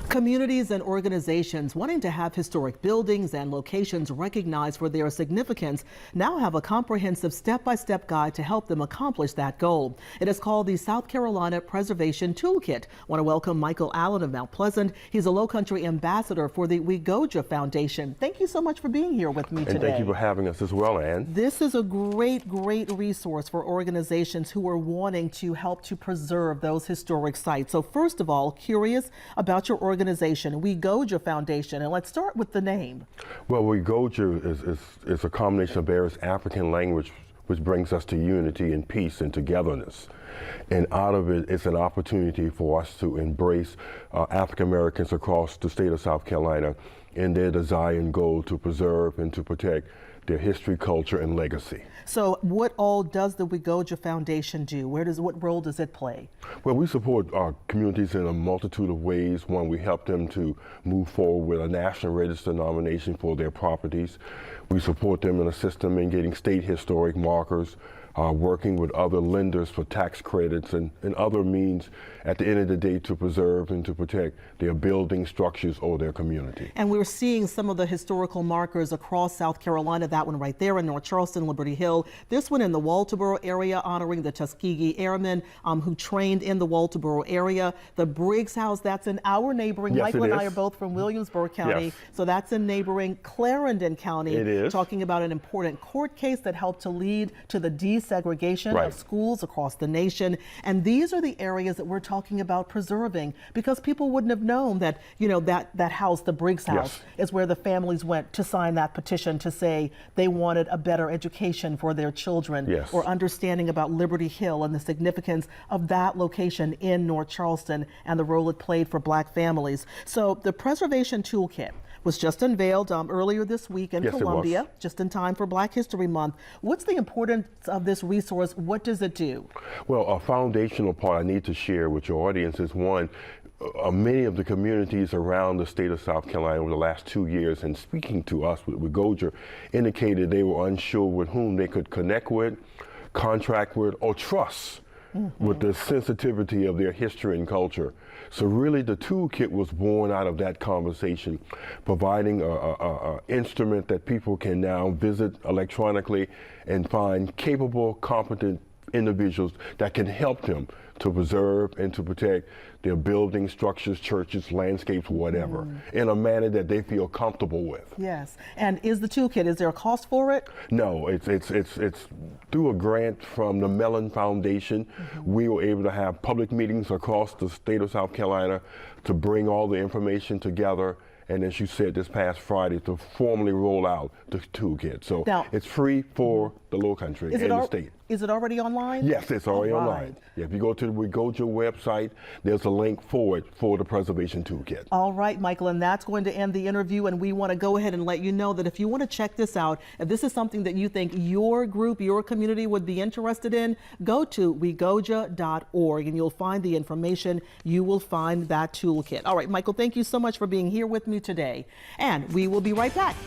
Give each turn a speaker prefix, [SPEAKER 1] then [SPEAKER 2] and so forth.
[SPEAKER 1] Communities and organizations wanting to have historic buildings and locations recognized for their significance now have a comprehensive step-by-step guide to help them accomplish that goal. It is called the South Carolina Preservation Toolkit. I want to welcome Michael Allen of Mount Pleasant. He's a Lowcountry ambassador for the WeGOJA Foundation. Thank you so much for being here with me today.
[SPEAKER 2] And thank you for having us as well, Ann.
[SPEAKER 1] This is a great resource for organizations who are wanting to help to preserve those historic sites. So first of all, curious about your organization, WeGOJA Foundation, and let's start with the name.
[SPEAKER 2] Well, WeGOJA is a combination of various African language which brings us to unity and peace and togetherness. And out of it, it's an opportunity for us to embrace African Americans across the state of South Carolina in their desire and goal to preserve and to protect their history, culture, and legacy.
[SPEAKER 1] So what all does the WeGOJA Foundation do? What role does it play?
[SPEAKER 2] Well, we support our communities in a multitude of ways. One, we help them to move forward with a National Register nomination for their properties. We support them and assist them in getting state historic markers, working with other lenders for tax credits and other means at the end of the day to preserve and to protect their building structures or their community.
[SPEAKER 1] And we're seeing some of the historical markers across South Carolina, that one right there in North Charleston, Liberty Hill, this one in the Walterboro area honoring the Tuskegee Airmen who trained in the Walterboro area. The Briggs House, that's in our neighboring,
[SPEAKER 2] yes,
[SPEAKER 1] Michael and I are both from Williamsburg County,
[SPEAKER 2] yes.
[SPEAKER 1] So that's in neighboring Clarendon County.
[SPEAKER 2] It is.
[SPEAKER 1] Talking about an important court case that helped to lead to the desegregation
[SPEAKER 2] right.
[SPEAKER 1] of schools across the nation. And these are the areas that we're talking about preserving, because people wouldn't have known that, you know, that house, the Briggs House, yes. is where the families went to sign that petition to say they wanted a better education for their children,
[SPEAKER 2] yes.
[SPEAKER 1] or understanding about Liberty Hill and the significance of that location in North Charleston and the role it played for Black families. So the Preservation Toolkit was just unveiled earlier this week in
[SPEAKER 2] yes,
[SPEAKER 1] Columbia, just in time for Black History Month. What's the importance of this resource? What does it do?
[SPEAKER 2] Well, a foundational part I need to share with your audience is one, many of the communities around the state of South Carolina over the last 2 years, and speaking to us with WeGOJA, indicated they were unsure with whom they could connect with, contract with, or trust. With the sensitivity of their history and culture. So really the toolkit was born out of that conversation, providing an instrument that people can now visit electronically and find capable, competent individuals that can help them to preserve and to protect their buildings, structures, churches, landscapes, whatever, in a manner that they feel comfortable with.
[SPEAKER 1] Yes. And is the toolkit, is there a cost for it?
[SPEAKER 2] No, it's through a grant from the Mellon Foundation. We were able to have public meetings across the state of South Carolina to bring all the information together. And as you said, this past Friday, to formally roll out the toolkit. So now, it's free for the Lowcountry and the state.
[SPEAKER 1] Is it already online?
[SPEAKER 2] Yes, it's already online. Yeah, if you go to the WeGOJA website, there's a link for it for the Preservation Toolkit.
[SPEAKER 1] All right, Michael, and that's going to end the interview. And we want to go ahead and let you know that if you want to check this out, if this is something that you think your group, your community would be interested in, go to wegoja.org and you'll find the information. You will find that toolkit. All right, Michael, thank you so much for being here with me today. And we will be right back.